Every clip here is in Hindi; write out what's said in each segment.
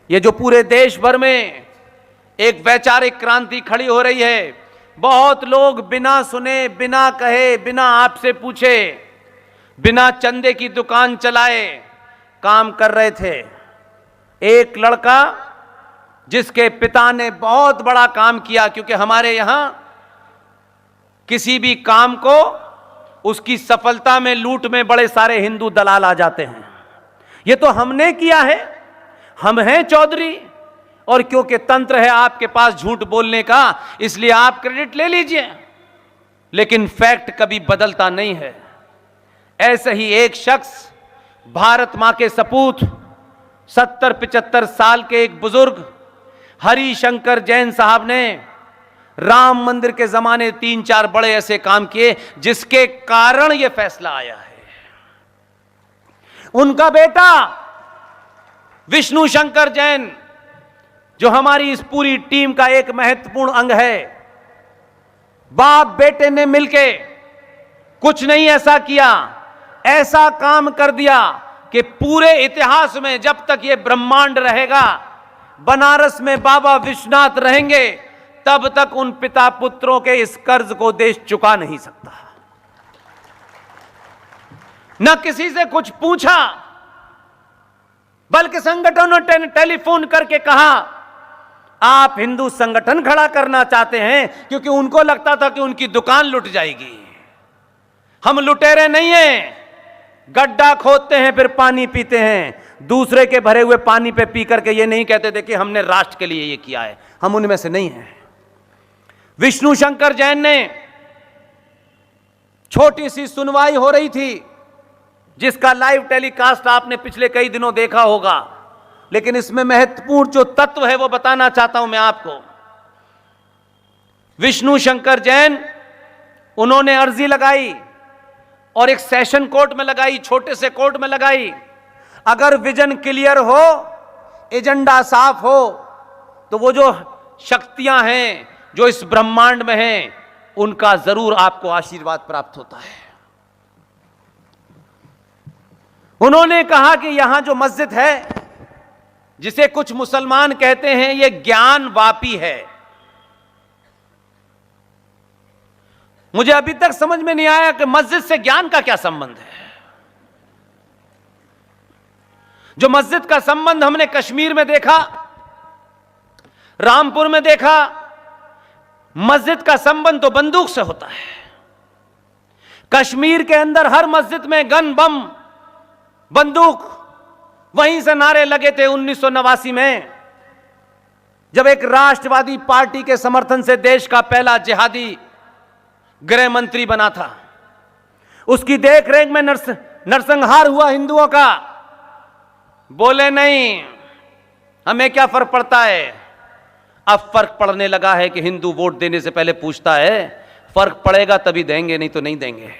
ये जो पूरे देश भर में एक वैचारिक क्रांति खड़ी हो रही है, बहुत लोग बिना सुने, बिना कहे, बिना आपसे पूछे, बिना चंदे की दुकान चलाए काम कर रहे थे। एक लड़का जिसके पिता ने बहुत बड़ा काम किया, क्योंकि हमारे यहां किसी भी काम को उसकी सफलता में, लूट में बड़े सारे हिंदू दलाल आ जाते हैं। ये तो हमने किया है, हम हैं चौधरी, और क्योंकि तंत्र है आपके पास झूठ बोलने का, इसलिए आप क्रेडिट ले लीजिए, लेकिन फैक्ट कभी बदलता नहीं है। ऐसे ही एक शख्स, भारत मां के सपूत, 70-75 साल के एक बुजुर्ग हरिशंकर जैन साहब ने राम मंदिर के जमाने 3-4 बड़े ऐसे काम किए जिसके कारण यह फैसला आया है। उनका बेटा विष्णु शंकर जैन, जो हमारी इस पूरी टीम का एक महत्वपूर्ण अंग है, बाप बेटे ने मिलके कुछ नहीं ऐसा किया, ऐसा काम कर दिया कि पूरे इतिहास में जब तक ये ब्रह्मांड रहेगा, बनारस में बाबा विश्वनाथ रहेंगे, तब तक उन पिता पुत्रों के इस कर्ज को देश चुका नहीं सकता। न किसी से कुछ पूछा, बल्कि संगठनों ने टेलीफोन करके कहा आप हिंदू संगठन खड़ा करना चाहते हैं, क्योंकि उनको लगता था कि उनकी दुकान लुट जाएगी। हम लुटेरे नहीं हैं, गड्ढा खोदते हैं फिर पानी पीते हैं, दूसरे के भरे हुए पानी पे पी करके ये नहीं कहते थे कि हमने राष्ट्र के लिए ये किया है। हम उनमें से नहीं हैं। विष्णु शंकर जैन ने, छोटी सी सुनवाई हो रही थी जिसका लाइव टेलीकास्ट आपने पिछले कई दिनों देखा होगा, लेकिन इसमें महत्वपूर्ण जो तत्व है वो बताना चाहता हूं मैं आपको। विष्णु शंकर जैन, उन्होंने अर्जी लगाई और एक सेशन कोर्ट में लगाई, छोटे से कोर्ट में लगाई। अगर विजन क्लियर हो, एजेंडा साफ हो, तो वो जो शक्तियां हैं जो इस ब्रह्मांड में हैं, उनका जरूर आपको आशीर्वाद प्राप्त होता है। उन्होंने कहा कि यहां जो मस्जिद है, जिसे कुछ मुसलमान कहते हैं ये ज्ञान वापी है। मुझे अभी तक समझ में नहीं आया कि मस्जिद से ज्ञान का क्या संबंध है। जो मस्जिद का संबंध हमने कश्मीर में देखा, रामपुर में देखा, मस्जिद का संबंध तो बंदूक से होता है। कश्मीर के अंदर हर मस्जिद में गन, बम, बंदूक, वहीं से नारे लगे थे 1989 में, जब एक राष्ट्रवादी पार्टी के समर्थन से देश का पहला जिहादी गृह मंत्री बना था। उसकी देखरेख में नरसंहार हुआ हिंदुओं का। बोले नहीं, हमें क्या फर्क पड़ता है। अब फर्क पड़ने लगा है कि हिंदू वोट देने से पहले पूछता है, फर्क पड़ेगा तभी देंगे, नहीं तो नहीं देंगे।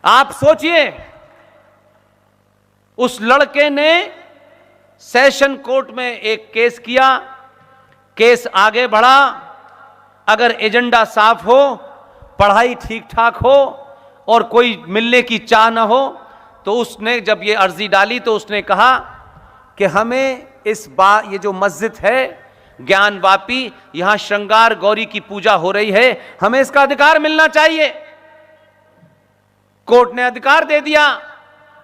आप सोचिए, उस लड़के ने सेशन कोर्ट में एक केस किया, केस आगे बढ़ा। अगर एजेंडा साफ हो, पढ़ाई ठीक ठाक हो और कोई मिलने की चाह ना हो, तो उसने जब ये अर्जी डाली तो उसने कहा कि हमें इस बार ये जो मस्जिद है ज्ञान वापी, यहां श्रृंगार गौरी की पूजा हो रही है, हमें इसका अधिकार मिलना चाहिए। कोर्ट ने अधिकार दे दिया।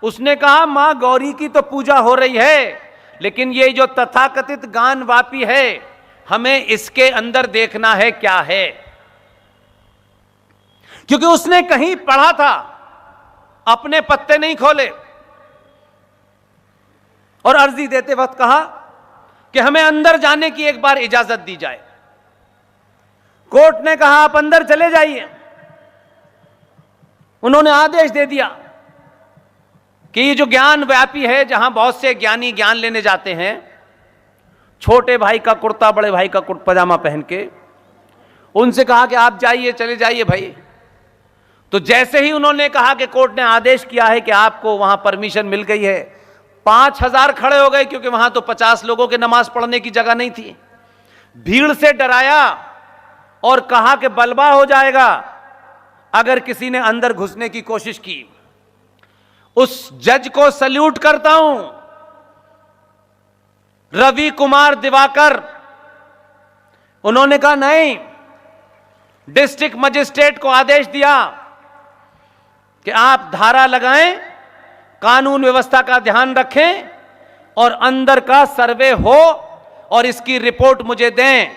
उसने कहा मां गौरी की तो पूजा हो रही है, लेकिन ये जो तथाकथित ज्ञान वापी है, हमें इसके अंदर देखना है क्या है। क्योंकि उसने कहीं पढ़ा था, अपने पत्ते नहीं खोले, और अर्जी देते वक्त कहा कि हमें अंदर जाने की एक बार इजाजत दी जाए। कोर्ट ने कहा आप अंदर चले जाइए। उन्होंने आदेश दे दिया कि ये जो ज्ञान व्यापी है, जहां बहुत से ज्ञानी ज्ञान लेने जाते हैं, छोटे भाई का कुर्ता, बड़े भाई का कुर्ता पजामा पहन के, उनसे कहा कि आप जाइए, चले जाइए भाई। तो जैसे ही उन्होंने कहा कि कोर्ट ने आदेश किया है कि आपको वहां परमिशन मिल गई है, 5000 खड़े हो गए, क्योंकि वहां तो 50 लोगों के नमाज पढ़ने की जगह नहीं थी। भीड़ से डराया और कहा कि बलवा हो जाएगा अगर किसी ने अंदर घुसने की कोशिश की। उस जज को सल्यूट करता हूं रवि कुमार दिवाकर, उन्होंने कहा नहीं, डिस्ट्रिक्ट मजिस्ट्रेट को आदेश दिया कि आप धारा लगाएं, कानून व्यवस्था का ध्यान रखें और अंदर का सर्वे हो और इसकी रिपोर्ट मुझे दें।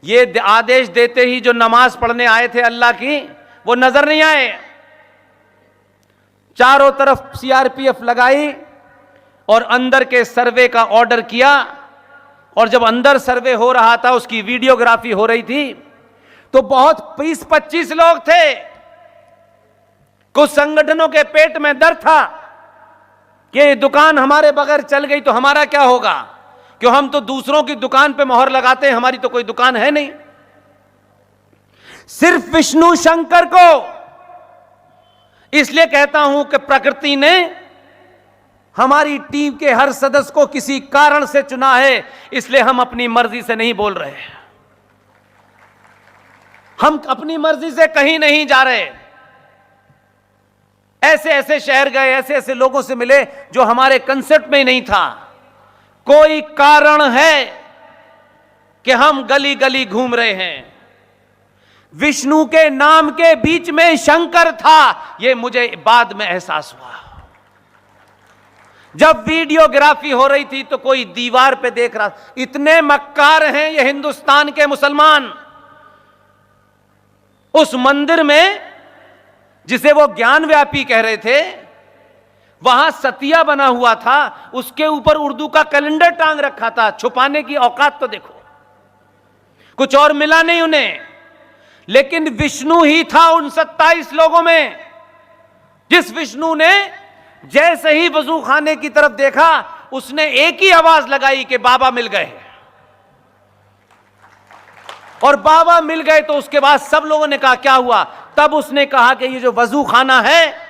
ये आदेश देते ही जो नमाज पढ़ने आए थे अल्लाह की, वो नजर नहीं आए। चारों तरफ सीआरपीएफ लगाई और अंदर के सर्वे का ऑर्डर किया। और जब अंदर सर्वे हो रहा था, उसकी वीडियोग्राफी हो रही थी, तो बहुत 20-25 लोग थे। कुछ संगठनों के पेट में दर्द था कि ये दुकान हमारे बगैर चल गई तो हमारा क्या होगा, क्यों हम तो दूसरों की दुकान पे मोहर लगाते हैं, हमारी तो कोई दुकान है नहीं। सिर्फ विष्णु शंकर को, इसलिए कहता हूं कि प्रकृति ने हमारी टीम के हर सदस्य को किसी कारण से चुना है, इसलिए हम अपनी मर्जी से नहीं बोल रहे, हम अपनी मर्जी से कहीं नहीं जा रहे। ऐसे ऐसे शहर गए, ऐसे ऐसे लोगों से मिले जो हमारे कंसेप्ट में ही नहीं था। कोई कारण है कि हम गली गली घूम रहे हैं। विष्णु के नाम के बीच में शंकर था, यह मुझे बाद में एहसास हुआ। जब वीडियोग्राफी हो रही थी तो कोई दीवार पे देख रहा, इतने मक्कार हैं ये हिंदुस्तान के मुसलमान। उस मंदिर में जिसे वो ज्ञान व्यापी कह रहे थे, वहां सतिया बना हुआ था, उसके ऊपर उर्दू का कैलेंडर टांग रखा था। छुपाने की औकात तो देखो, कुछ और मिला नहीं उन्हें। लेकिन विष्णु ही था उन 27 लोगों में, जिस विष्णु ने जैसे ही वजू खाने की तरफ देखा, उसने एक ही आवाज लगाई कि बाबा मिल गए। और बाबा मिल गए तो उसके बाद सब लोगों ने कहा क्या हुआ। तब उसने कहा कि ये जो वजू खाना है,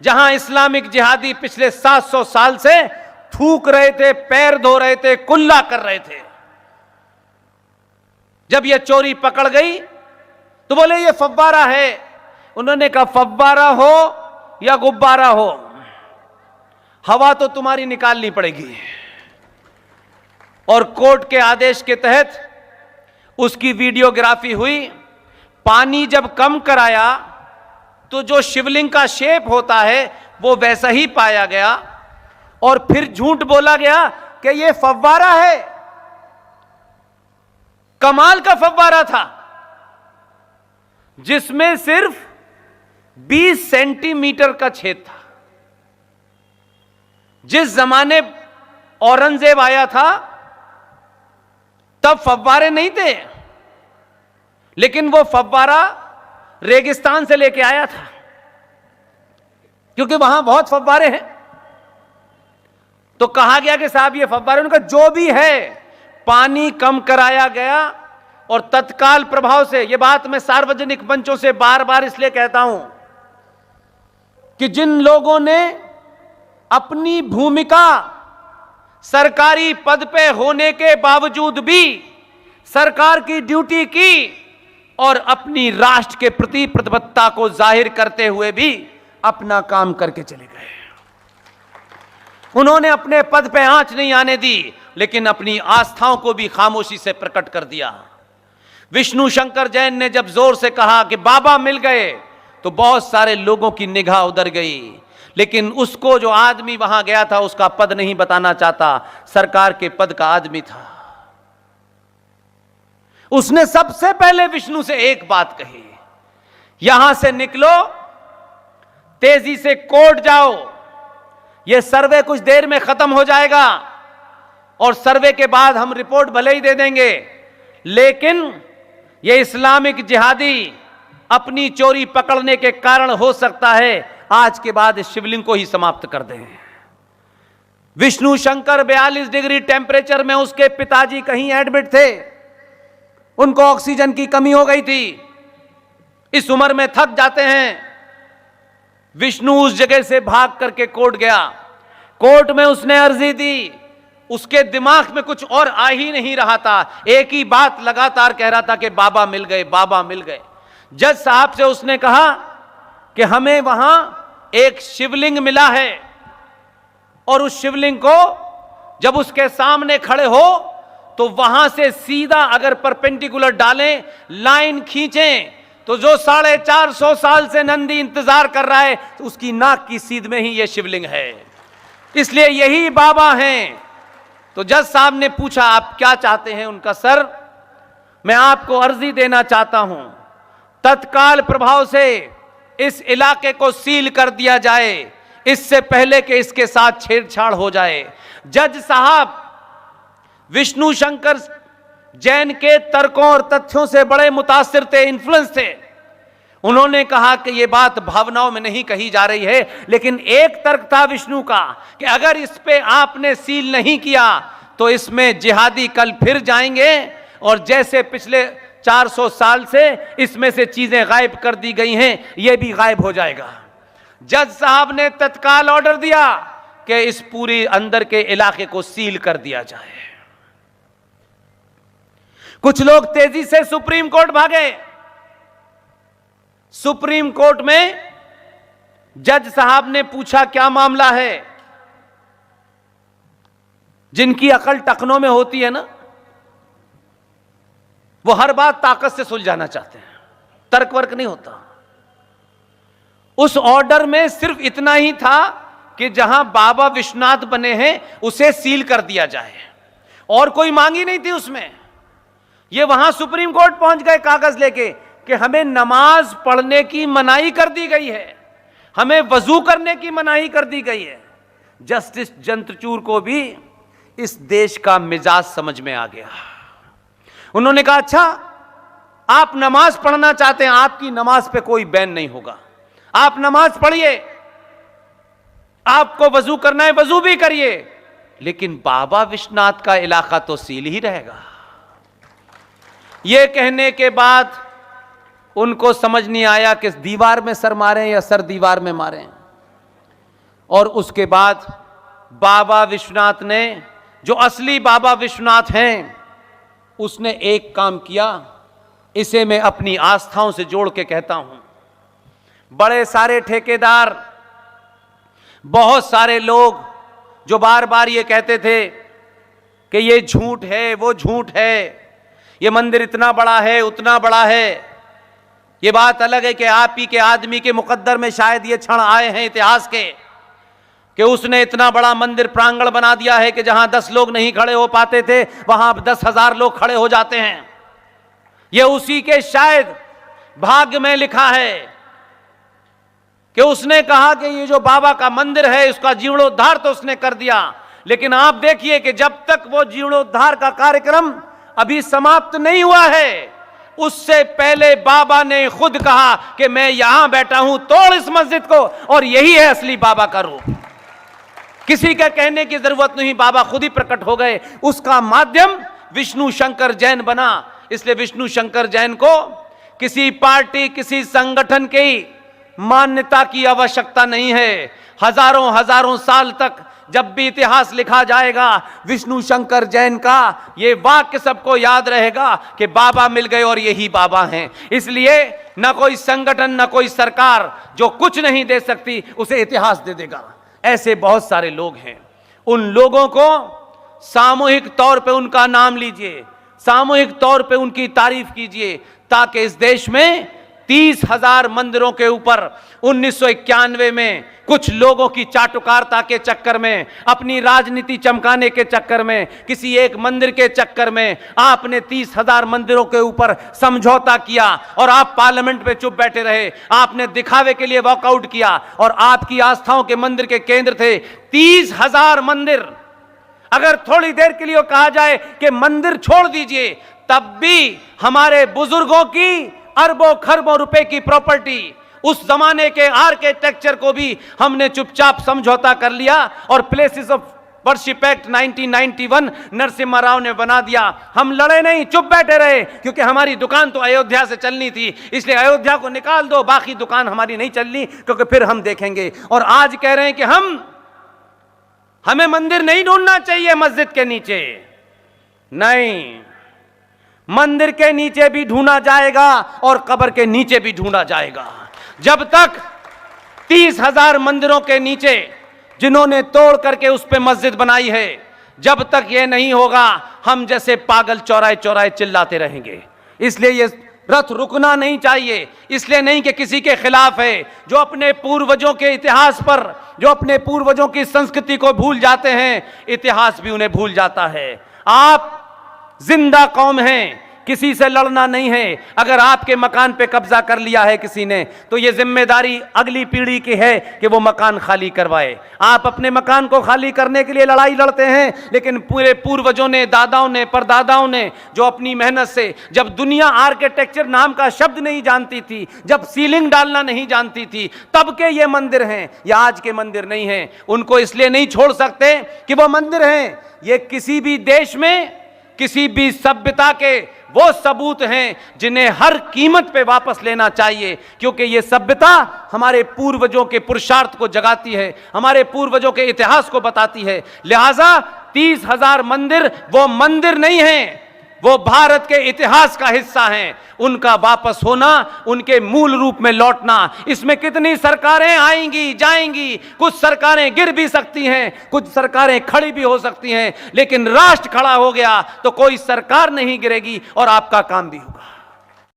जहां इस्लामिक जिहादी पिछले 700 साल से थूक रहे थे, पैर धो रहे थे, कुल्ला कर रहे थे, जब ये चोरी पकड़ गई तो बोले ये फव्वारा है। उन्होंने कहा फव्वारा हो या गुब्बारा हो, हवा तो तुम्हारी निकालनी पड़ेगी। और कोर्ट के आदेश के तहत उसकी वीडियोग्राफी हुई। पानी जब कम कराया तो जो शिवलिंग का शेप होता है वो वैसा ही पाया गया। और फिर झूठ बोला गया कि ये फव्वारा है। कमाल का फव्वारा था, जिसमें सिर्फ 20 सेंटीमीटर का छेद था। जिस जमाने औरंगजेब आया था तब फव्वारे नहीं थे, लेकिन वो फव्वारा रेगिस्तान से लेके आया था, क्योंकि वहां बहुत फव्वारे हैं। तो कहा गया कि साहब ये फव्वारे, उनका जो भी है, पानी कम कराया गया और तत्काल प्रभाव से। ये बात मैं सार्वजनिक मंचों से बार बार इसलिए कहता हूं कि जिन लोगों ने अपनी भूमिका सरकारी पद पे होने के बावजूद भी सरकार की ड्यूटी की और अपनी राष्ट्र के प्रति प्रतिबद्धता को जाहिर करते हुए भी अपना काम करके चले गए। उन्होंने अपने पद पे आंच नहीं आने दी, लेकिन अपनी आस्थाओं को भी खामोशी से प्रकट कर दिया। विष्णु शंकर जैन ने जब जोर से कहा कि बाबा मिल गए, तो बहुत सारे लोगों की निगाह उधर गई। लेकिन उसको जो आदमी वहां गया था, उसका पद नहीं बताना चाहता, सरकार के पद का आदमी था। उसने सबसे पहले विष्णु से एक बात कही, यहां से निकलो, तेजी से कोर्ट जाओ, यह सर्वे कुछ देर में खत्म हो जाएगा और सर्वे के बाद हम रिपोर्ट भले ही दे देंगे, लेकिन यह इस्लामिक जिहादी अपनी चोरी पकड़ने के कारण हो सकता है आज के बाद इस शिवलिंग को ही समाप्त कर दें। विष्णु शंकर 42 डिग्री टेम्परेचर में, उसके पिताजी कहीं एडमिट थे, उनको ऑक्सीजन की कमी हो गई थी, इस उम्र में थक जाते हैं। विष्णु उस जगह से भाग करके कोर्ट गया। कोर्ट में उसने अर्जी दी, उसके दिमाग में कुछ और आ ही नहीं रहा था, एक ही बात लगातार कह रहा था कि बाबा मिल गए, बाबा मिल गए। जज साहब से उसने कहा कि हमें वहां एक शिवलिंग मिला है और उस शिवलिंग को जब उसके सामने खड़े हो तो वहां से सीधा अगर परपेंडिकुलर डालें, लाइन खींचें, तो जो 450 साल से नंदी इंतजार कर रहा है उसकी नाक की सीध में ही यह शिवलिंग है। इसलिए यही बाबा हैं। तो जज साहब ने पूछा आप क्या चाहते हैं? उनका सर, मैं आपको अर्जी देना चाहता हूं, तत्काल प्रभाव से इस इलाके को सील कर दिया जाए, इससे पहले कि इसके साथ छेड़छाड़ हो जाए। जज साहब विष्णु शंकर जैन के तर्कों और तथ्यों से बड़े मुतासिर थे, इन्फ्लुएंस थे। उन्होंने कहा कि यह बात भावनाओं में नहीं कही जा रही है, लेकिन एक तर्क था विष्णु का कि अगर इस पे आपने सील नहीं किया तो इसमें जिहादी कल फिर जाएंगे और जैसे पिछले 400 साल से इसमें से चीजें गायब कर दी गई हैं, यह भी गायब हो जाएगा। जज साहब ने तत्काल ऑर्डर दिया कि इस पूरी अंदर के इलाके को सील कर दिया जाए। कुछ लोग तेजी से सुप्रीम कोर्ट भागे। सुप्रीम कोर्ट में जज साहब ने पूछा क्या मामला है। जिनकी अकल टखनों में होती है ना, वो हर बात ताकत से सुलझाना चाहते हैं, तर्क वर्क नहीं होता। उस ऑर्डर में सिर्फ इतना ही था कि जहां बाबा विश्वनाथ बने हैं उसे सील कर दिया जाए, और कोई मांग ही नहीं थी उसमें। ये वहां सुप्रीम कोर्ट पहुंच गए कागज लेके कि हमें नमाज पढ़ने की मनाही कर दी गई है, हमें वजू करने की मनाही कर दी गई है। जस्टिस चंद्रचूड़ को भी इस देश का मिजाज समझ में आ गया। उन्होंने कहा अच्छा आप नमाज पढ़ना चाहते हैं, आपकी नमाज पे कोई बैन नहीं होगा, आप नमाज पढ़िए, आपको वजू करना है वजू भी करिए, लेकिन बाबा विश्वनाथ का इलाका तो सील ही रहेगा। यह कहने के बाद उनको समझ नहीं आया कि दीवार में सर मारें या सर दीवार में मारें। और उसके बाद बाबा विश्वनाथ ने, जो असली बाबा विश्वनाथ हैं, उसने एक काम किया, इसे मैं अपनी आस्थाओं से जोड़ के कहता हूं। बड़े सारे ठेकेदार, बहुत सारे लोग जो बार बार ये कहते थे कि ये झूठ है, वो झूठ है, ये मंदिर इतना बड़ा है उतना बड़ा है। ये बात अलग है कि आप ही के आदमी के मुकद्दर में शायद ये क्षण आए हैं इतिहास के कि उसने इतना बड़ा मंदिर प्रांगण बना दिया है कि जहां 10 लोग नहीं खड़े हो पाते थे वहां 10,000 लोग खड़े हो जाते हैं। ये उसी के शायद भाग्य में लिखा है कि उसने कहा कि ये जो बाबा का मंदिर है उसका जीर्णोद्धार तो उसने कर दिया, लेकिन आप देखिए कि जब तक वो जीर्णोद्धार का कार्यक्रम अभी समाप्त नहीं हुआ है, उससे पहले बाबा ने खुद कहा कि मैं यहां बैठा हूं, तोड़ इस मस्जिद को, और यही है असली बाबा का रूप। किसी का कहने की जरूरत नहीं, बाबा खुद ही प्रकट हो गए। उसका माध्यम विष्णु शंकर जैन बना। इसलिए विष्णु शंकर जैन को किसी पार्टी, किसी संगठन की मान्यता की आवश्यकता नहीं है। हजारों हजारों साल तक जब भी इतिहास लिखा जाएगा, विष्णु शंकर जैन का ये वाक्य सबको याद रहेगा कि बाबा मिल गए और यही बाबा हैं। इसलिए न कोई संगठन, न कोई सरकार जो कुछ नहीं दे सकती उसे इतिहास दे देगा। ऐसे बहुत सारे लोग हैं। उन लोगों को सामूहिक तौर पे उनका नाम लीजिए, सामूहिक तौर पे उनकी तारीफ कीजिए, ताकि इस देश में 30,000 मंदिरों के ऊपर 1991 में कुछ लोगों की चाटुकारिता के चक्कर में, अपनी राजनीति चमकाने के चक्कर में, किसी एक मंदिर के चक्कर में आपने 30,000 मंदिरों के ऊपर समझौता किया और आप पार्लियामेंट पे चुप बैठे रहे। आपने दिखावे के लिए वॉकआउट किया और आपकी आस्थाओं के मंदिर के केंद्र थे 30,000 मंदिर। अगर थोड़ी देर के लिए कहा जाए कि मंदिर छोड़ दीजिए, तब भी हमारे बुजुर्गों की अरबों खरबों रुपए की प्रॉपर्टी, उस जमाने के आर्किटेक्चर को भी हमने चुपचाप समझौता कर लिया और places of worship act 1991 Narasimha Rao ने बना दिया। हम लड़े नहीं, चुप बैठे रहे, क्योंकि हमारी दुकान तो अयोध्या से चलनी थी। इसलिए अयोध्या को निकाल दो, बाकी दुकान हमारी नहीं चलनी, क्योंकि फिर हम देखेंगे। और आज कह रहे हैं कि हमें मंदिर नहीं ढूंढना चाहिए मस्जिद के नीचे। नहीं, मंदिर के नीचे भी ढूंढा जाएगा और कब्र के नीचे भी ढूंढा जाएगा। जब तक 30,000 मंदिरों के नीचे जिन्होंने तोड़ करके उस पे मस्जिद बनाई है, जब तक ये नहीं होगा हम जैसे पागल चौराहे चौराहे चिल्लाते रहेंगे। इसलिए ये रथ रुकना नहीं चाहिए, इसलिए नहीं कि किसी के खिलाफ है। जो अपने पूर्वजों के इतिहास पर, जो अपने पूर्वजों की संस्कृति को भूल जाते हैं, इतिहास भी उन्हें भूल जाता है। आप जिंदा कौम हैं, किसी से लड़ना नहीं है। अगर आपके मकान पे कब्जा कर लिया है किसी ने, तो यह जिम्मेदारी अगली पीढ़ी की है कि वो मकान खाली करवाए। आप अपने मकान को खाली करने के लिए लड़ाई लड़ते हैं, लेकिन पूरे पूर्वजों ने, दादाओं ने, परदादाओं ने जो अपनी मेहनत से, जब दुनिया आर्किटेक्चर नाम का शब्द नहीं जानती थी, जब सीलिंग डालना नहीं जानती थी, तब के ये मंदिर हैं, या आज के मंदिर नहीं हैं। उनको इसलिए नहीं छोड़ सकते कि वो मंदिर हैं। ये किसी भी देश में, किसी भी सभ्यता के वो सबूत हैं जिन्हें हर कीमत पे वापस लेना चाहिए, क्योंकि ये सभ्यता हमारे पूर्वजों के पुरुषार्थ को जगाती है, हमारे पूर्वजों के इतिहास को बताती है। लिहाजा 30,000 मंदिर वो मंदिर नहीं हैं, वो भारत के इतिहास का हिस्सा हैं। उनका वापस होना, उनके मूल रूप में लौटना, इसमें कितनी सरकारें आएंगी जाएंगी, कुछ सरकारें गिर भी सकती हैं, कुछ सरकारें खड़ी भी हो सकती हैं, लेकिन राष्ट्र खड़ा हो गया तो कोई सरकार नहीं गिरेगी और आपका काम भी होगा।